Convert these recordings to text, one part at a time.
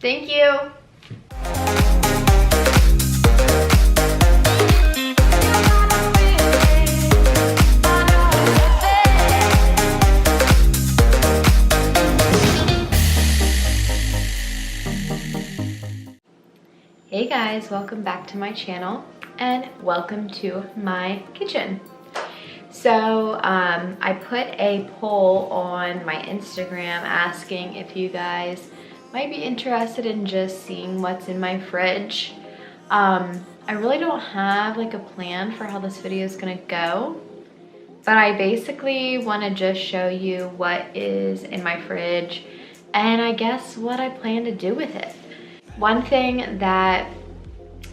Thank you. Hey guys, welcome back to my channel and welcome to my kitchen. So I put a poll on my Instagram asking if you guys might be interested in just seeing what's in my fridge. I really don't have like a plan for how this video is gonna go, but I basically want to just show you what is in my fridge and I guess what I plan to do with it. One thing that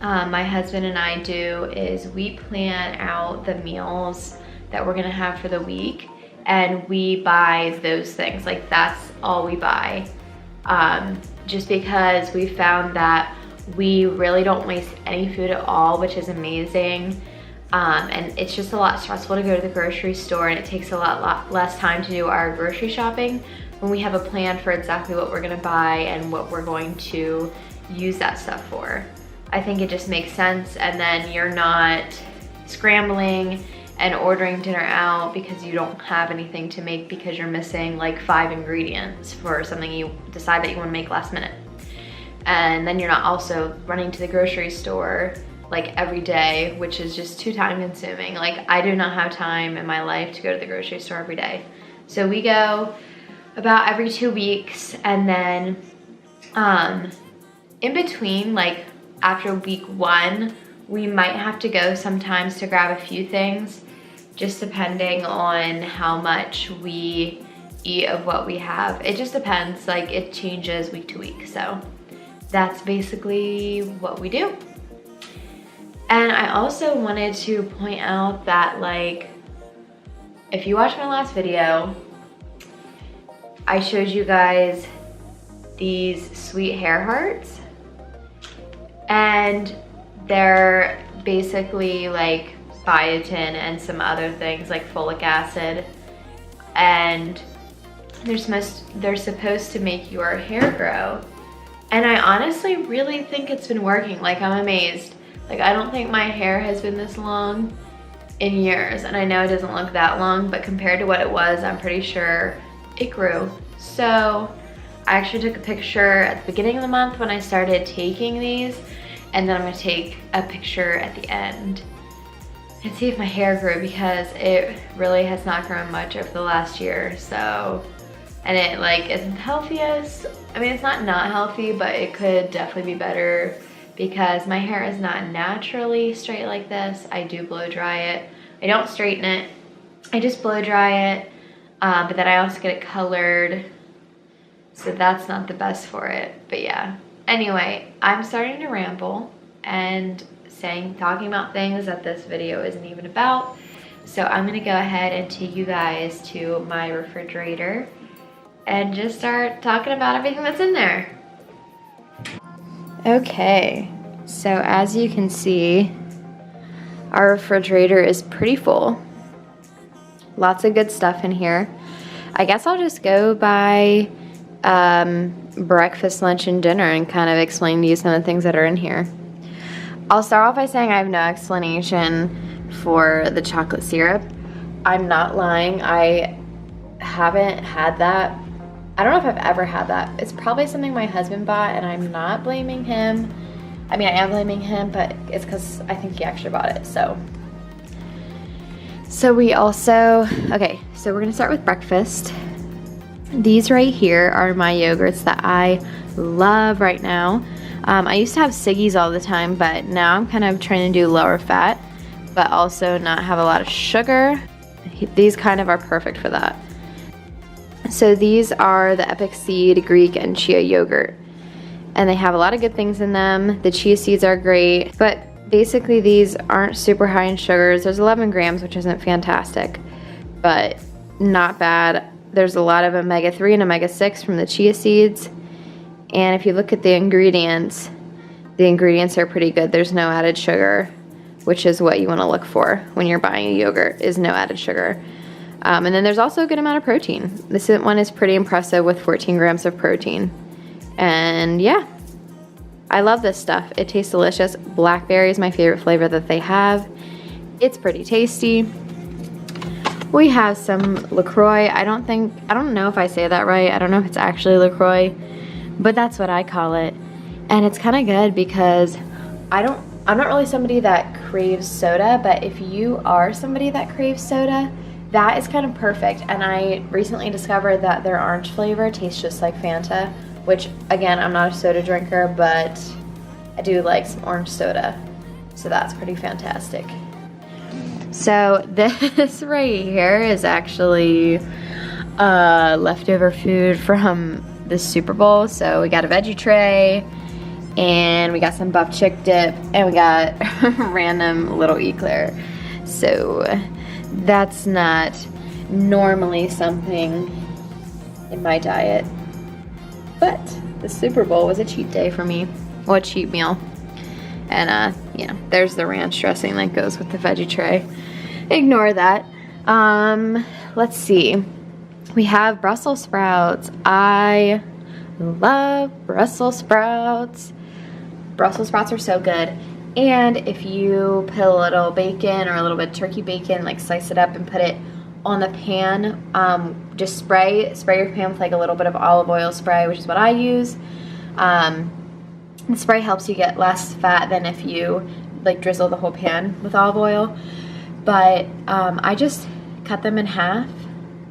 my husband and I do is we plan out the meals that we're gonna have for the week and we buy those things. Like that's all we buy. Just because we found that we really don't waste any food at all, which is amazing. And it's just a lot stressful to go to the grocery store and it takes a lot less time to do our grocery shopping when we have a plan for exactly what we're gonna buy and what we're going to use that stuff for. I think it just makes sense, and then you're not scrambling and ordering dinner out because you don't have anything to make because you're missing like 5 ingredients for something you decide that you want to make last minute. And then you're not also running to the grocery store like every day, which is just too time consuming. Like I do not have time in my life to go to the grocery store every day. So we go about every 2 weeks, and then in between, like after week 1, we might have to go sometimes to grab a few things, just depending on how much we eat of what we have. It just depends, like it changes week to week. So that's basically what we do. And I also wanted to point out that, like, if you watched my last video, I showed you guys these sweet hair hearts, and they're basically like biotin and some other things like folic acid, and they're supposed to make your hair grow. And I honestly really think it's been working. Like I'm amazed. Like I don't think my hair has been this long in years, and I know it doesn't look that long, but compared to what it was, I'm pretty sure it grew. So I actually took a picture at the beginning of the month when I started taking these, and then I'm gonna take a picture at the end and see if my hair grew, because it really has not grown much over the last year. So, and it like isn't the healthiest. I mean, it's not healthy, but it could definitely be better because my hair is not naturally straight like this. I do blow dry it. I don't straighten it. I just blow dry it, but then I also get it colored. So that's not the best for it, but yeah. Anyway, I'm starting to ramble and talking about things that this video isn't even about. So I'm gonna go ahead and take you guys to my refrigerator and just start talking about everything that's in there. Okay, so as you can see, our refrigerator is pretty full. Lots of good stuff in here. I guess I'll just go by breakfast, lunch, and dinner and kind of explain to you some of the things that are in here. I'll start off by saying I have no explanation for the chocolate syrup. I'm not lying, I haven't had that. I don't know if I've ever had that. It's probably something my husband bought, and I'm not blaming him. I mean, I am blaming him, but it's because I think he actually bought it. So we also, okay, so we're gonna start with breakfast. These right here are my yogurts that I love right now. I used to have Siggies all the time, but now I'm kind of trying to do lower fat, but also not have a lot of sugar. These kind of are perfect for that. So these are the Epic Seed, Greek, and Chia yogurt. And they have a lot of good things in them. The chia seeds are great, but basically these aren't super high in sugars. There's 11 grams, which isn't fantastic, but not bad. There's a lot of omega-3 and omega-6 from the chia seeds. And if you look at the ingredients are pretty good. There's no added sugar, which is what you want to look for when you're buying a yogurt, is no added sugar. And then there's also a good amount of protein. This one is pretty impressive with 14 grams of protein. And yeah, I love this stuff. It tastes delicious. Blackberry is my favorite flavor that they have. It's pretty tasty. We have some LaCroix. I don't know if I say that right. I don't know if it's actually LaCroix, but that's what I call it. And it's kind of good because I'm not really somebody that craves soda, but if you are somebody that craves soda, that is kind of perfect. And I recently discovered that their orange flavor tastes just like Fanta, which again, I'm not a soda drinker, but I do like some orange soda. So that's pretty fantastic. So this right here is actually leftover food from the Super Bowl. So we got a veggie tray, and we got some buff chick dip, and we got random little eclair. So that's not normally something in my diet, but the Super Bowl was a cheat day for me, well, a cheat meal. And yeah, there's the ranch dressing that goes with the veggie tray. Ignore that. Let's see. We have Brussels sprouts. I love Brussels sprouts. Brussels sprouts are so good. And if you put a little bacon or a little bit of turkey bacon, like slice it up and put it on the pan, just spray your pan with like a little bit of olive oil spray, which is what I use. The spray helps you get less fat than if you like drizzle the whole pan with olive oil. But I just cut them in half,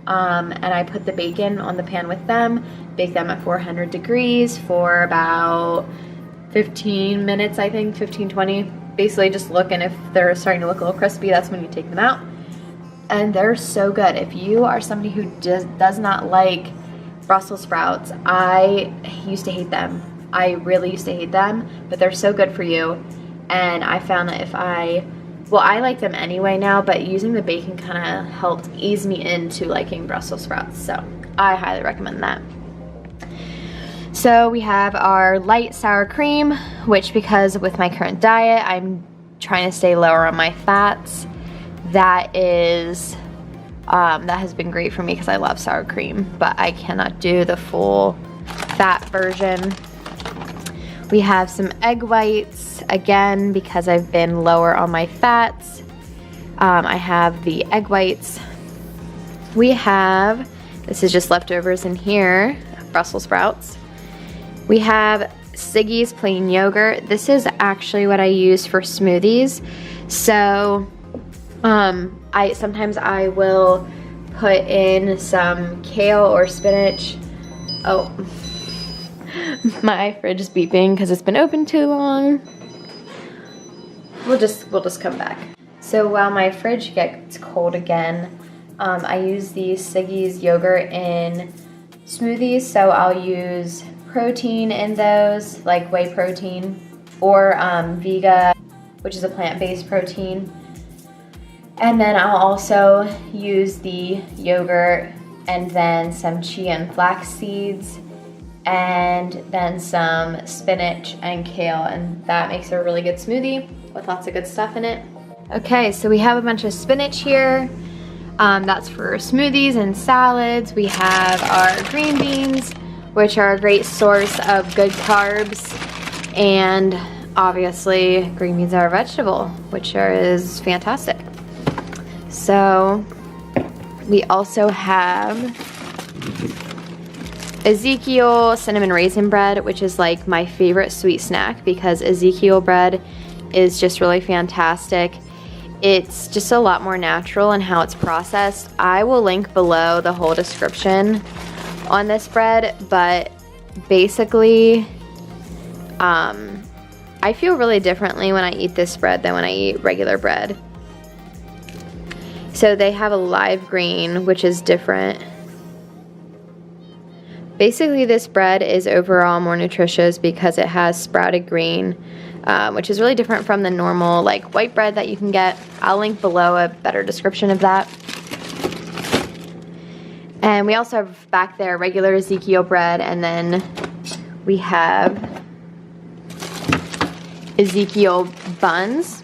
and I put the bacon on the pan with them, bake them at 400 degrees for about 15 minutes, I think, 15, 20. Basically just look, and if they're starting to look a little crispy, that's when you take them out. And they're so good. If you are somebody who does not like Brussels sprouts, I used to hate them. I really used to hate them, but they're so good for you. And I found that I like them anyway now, but using the bacon kind of helped ease me into liking Brussels sprouts. So I highly recommend that. So we have our light sour cream, which because with my current diet, I'm trying to stay lower on my fats. That has been great for me because I love sour cream, but I cannot do the full fat version. We have some egg whites, again, because I've been lower on my fats. I have the egg whites. This is just leftovers in here, Brussels sprouts. We have Siggy's plain yogurt. This is actually what I use for smoothies. So sometimes I will put in some kale or spinach. Oh. My fridge is beeping because it's been open too long. We'll just come back. So while my fridge gets cold again, I use the Siggy's yogurt in smoothies. So I'll use protein in those, like whey protein, or Vega, which is a plant-based protein. And then I'll also use the yogurt and then some chia and flax seeds, and then some spinach and kale, and that makes a really good smoothie with lots of good stuff in it. Okay, so we have a bunch of spinach here. That's for smoothies and salads. We have our green beans, which are a great source of good carbs, and obviously green beans are a vegetable, which is fantastic. So we also have Ezekiel cinnamon raisin bread, which is like my favorite sweet snack because Ezekiel bread is just really fantastic. It's just a lot more natural in how it's processed. I will link below the whole description on this bread, but basically I feel really differently when I eat this bread than when I eat regular bread. So they have a live green, which is different. Basically, this bread is overall more nutritious because it has sprouted green, which is really different from the normal like white bread that you can get. I'll link below a better description of that. And we also have back there regular Ezekiel bread, and then we have Ezekiel buns,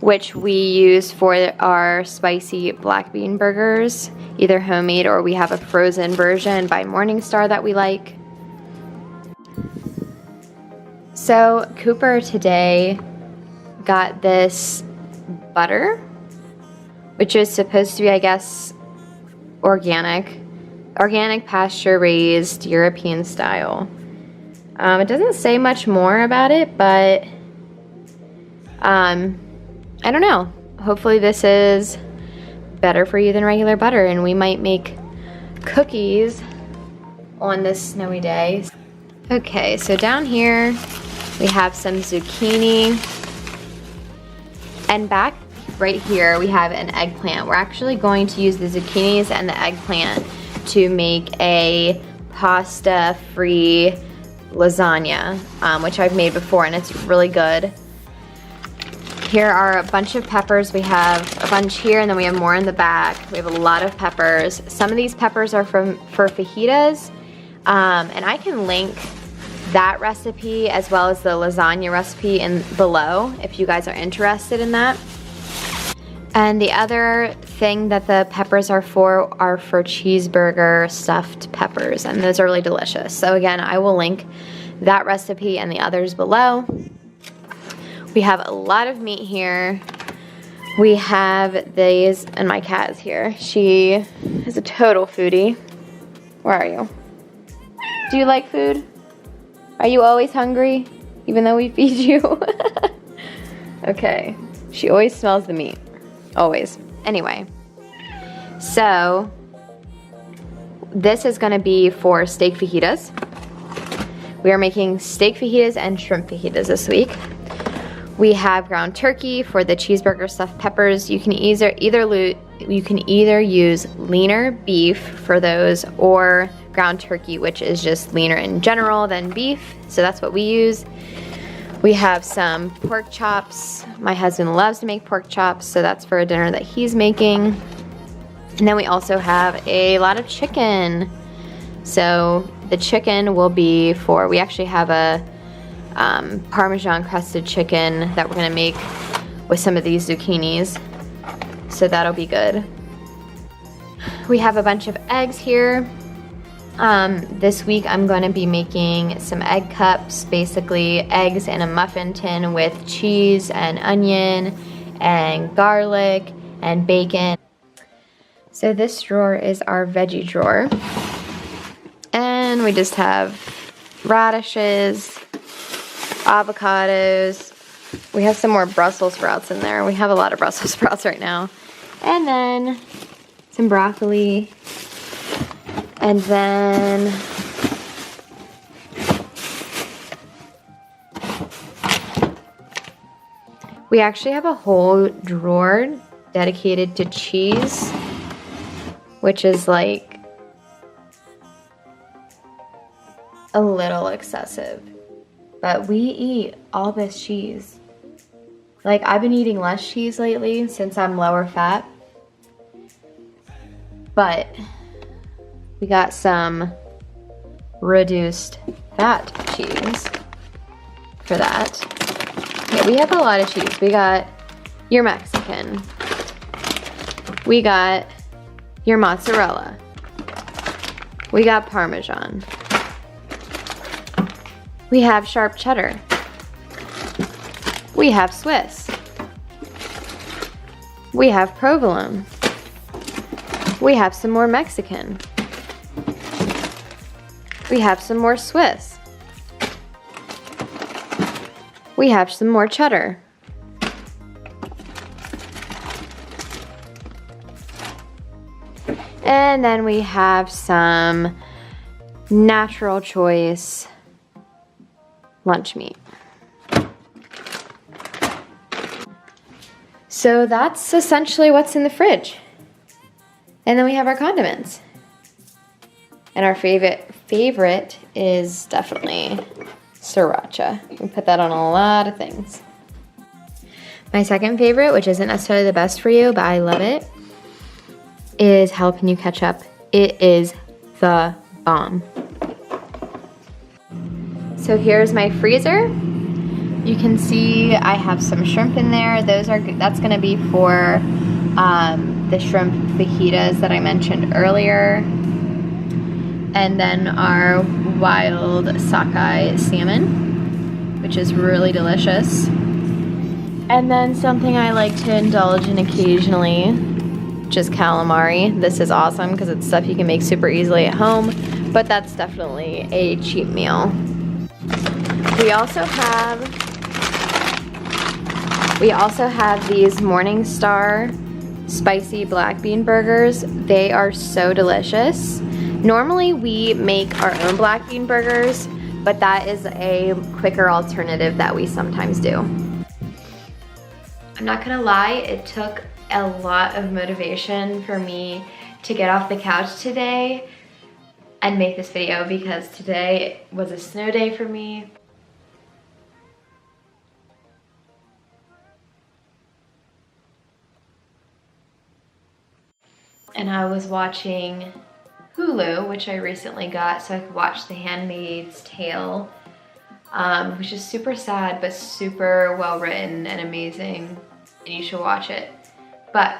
which we use for our spicy black bean burgers, either homemade or we have a frozen version by Morningstar that we like. So Cooper today got this butter, which is supposed to be, I guess, organic pasture raised European style. It doesn't say much more about it, but I don't know. Hopefully this is better for you than regular butter, and we might make cookies on this snowy day. Okay, so down here we have some zucchini, and back right here we have an eggplant. We're actually going to use the zucchinis and the eggplant to make a pasta-free lasagna, which I've made before, and it's really good. Here are a bunch of peppers. We have a bunch here, and then we have more in the back. We have a lot of peppers. Some of these peppers are for fajitas, and I can link that recipe as well as the lasagna recipe below if you guys are interested in that. And the other thing that the peppers are for cheeseburger stuffed peppers, and those are really delicious. So again, I will link that recipe and the others below. We have a lot of meat here. We have these, and my cat is here. She is a total foodie. Where are you? Do you like food? Are you always hungry, even though we feed you? Okay, she always smells the meat, always. Anyway, so this is gonna be for steak fajitas. We are making steak fajitas and shrimp fajitas this week. We have ground turkey for the cheeseburger stuffed peppers. You can either use leaner beef for those, or ground turkey, which is just leaner in general than beef. So that's what we use. We have some pork chops. My husband loves to make pork chops, so that's for a dinner that he's making. And then we also have a lot of chicken. So the chicken will be for, we actually have a Parmesan crusted chicken that we're gonna make with some of these zucchinis, so that'll be good. We have a bunch of eggs here. This week I'm going to be making some egg cups, basically eggs in a muffin tin with cheese and onion and garlic and bacon. So this drawer is our veggie drawer, and we just have radishes, avocados. We have some more Brussels sprouts in there. We have a lot of Brussels sprouts right now. And then some broccoli. And then we actually have a whole drawer dedicated to cheese, which is like a little excessive. But we eat all this cheese. Like, I've been eating less cheese lately since I'm lower fat. But we got some reduced fat cheese for that. Yeah, we have a lot of cheese. We got your Mexican. We got your mozzarella. We got Parmesan. We have sharp cheddar. We have Swiss. We have provolone. We have some more Mexican. We have some more Swiss. We have some more cheddar. And then we have some natural choice lunch meat. So that's essentially what's in the fridge. And then we have our condiments. And our favorite is definitely sriracha. We put that on a lot of things. My second favorite, which isn't necessarily the best for you, but I love it, is jalapeno ketchup. It is the bomb. So here's my freezer. You can see I have some shrimp in there. That's gonna be for the shrimp fajitas that I mentioned earlier. And then our wild sockeye salmon, which which is really delicious. And then something I like to indulge in occasionally, just calamari. This is awesome because it's stuff you can make super easily at home, but that's definitely a cheap meal. We also have these Morningstar spicy black bean burgers. They are so delicious. Normally we make our own black bean burgers, but that is a quicker alternative that we sometimes do. I'm not gonna lie, it took a lot of motivation for me to get off the couch today and make this video because today was a snow day for me. And I was watching Hulu, which I recently got so I could watch The Handmaid's Tale, which is super sad but super well written and amazing, and you should watch it. But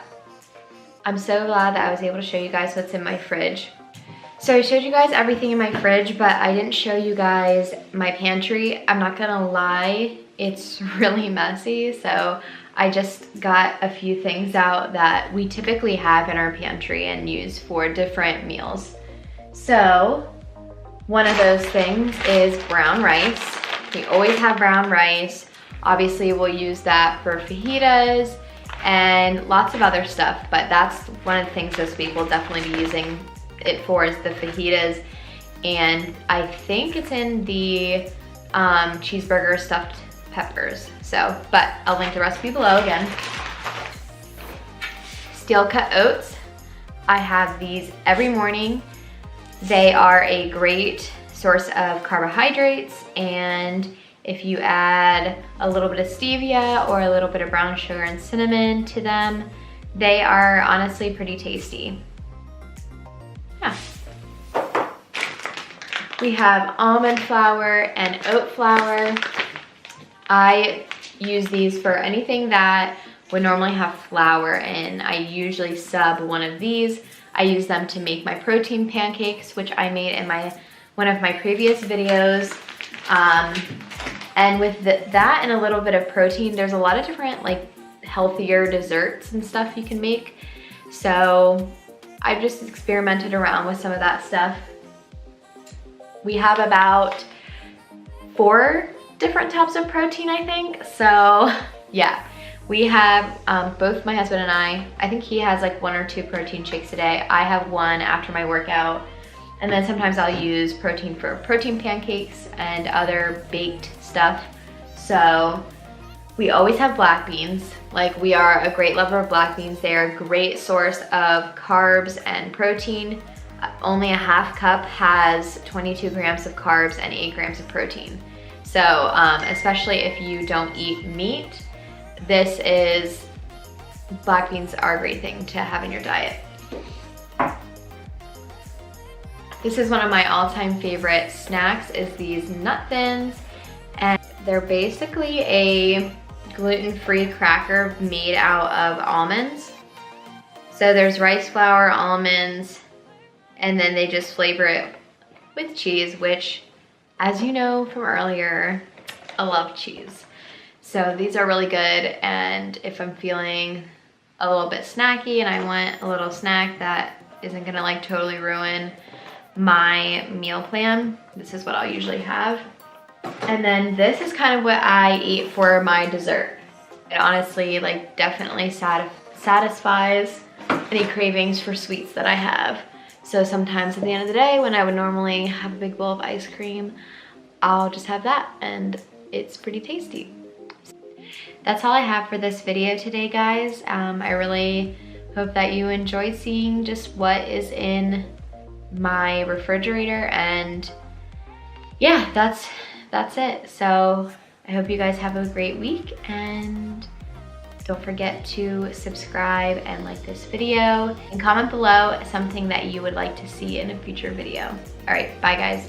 I'm so glad that I was able to show you guys what's in my fridge. So I showed you guys everything in my fridge, but I didn't show you guys my pantry. I'm not gonna lie, it's really messy, so I just got a few things out that we typically have in our pantry and use for different meals. So one of those things is brown rice. We always have brown rice. Obviously we'll use that for fajitas and lots of other stuff, but that's one of the things this week we'll definitely be using it for is the fajitas. And I think it's in the cheeseburger stuffed peppers. So, but I'll link the recipe below again. Steel cut oats. I have these every morning. They are a great source of carbohydrates, and if you add a little bit of stevia or a little bit of brown sugar and cinnamon to them, they are honestly pretty tasty. Yeah. We have almond flour and oat flour. I use these for anything that would normally have flour in. I usually sub one of these. I use them to make my protein pancakes, which I made in one of my previous videos. And with that and a little bit of protein, there's a lot of different like healthier desserts and stuff you can make. So I've just experimented around with some of that stuff. We have about 4 different types of protein, I think. So yeah, we have both my husband and I think he has like 1 or 2 protein shakes a day. I have one after my workout. And then sometimes I'll use protein for protein pancakes and other baked stuff. So we always have black beans. Like, we are a great lover of black beans. They are a great source of carbs and protein. Only a half cup has 22 grams of carbs and 8 grams of protein. So especially if you don't eat meat, black beans are a great thing to have in your diet. This is one of my all-time favorite snacks, is these nut thins. And they're basically a gluten-free cracker made out of almonds. So there's rice flour, almonds, and then they just flavor it with cheese, which, as you know from earlier, I love cheese. So these are really good, and if I'm feeling a little bit snacky and I want a little snack that isn't gonna like totally ruin my meal plan, this is what I'll usually have. And then this is kind of what I eat for my dessert. It honestly like definitely satisfies any cravings for sweets that I have. So sometimes at the end of the day, when I would normally have a big bowl of ice cream, I'll just have that, and it's pretty tasty. That's all I have for this video today, guys. I really hope that you enjoyed seeing just what is in my refrigerator, and yeah, that's it. So I hope you guys have a great week, and don't forget to subscribe and like this video, and comment below something that you would like to see in a future video. All right, bye guys.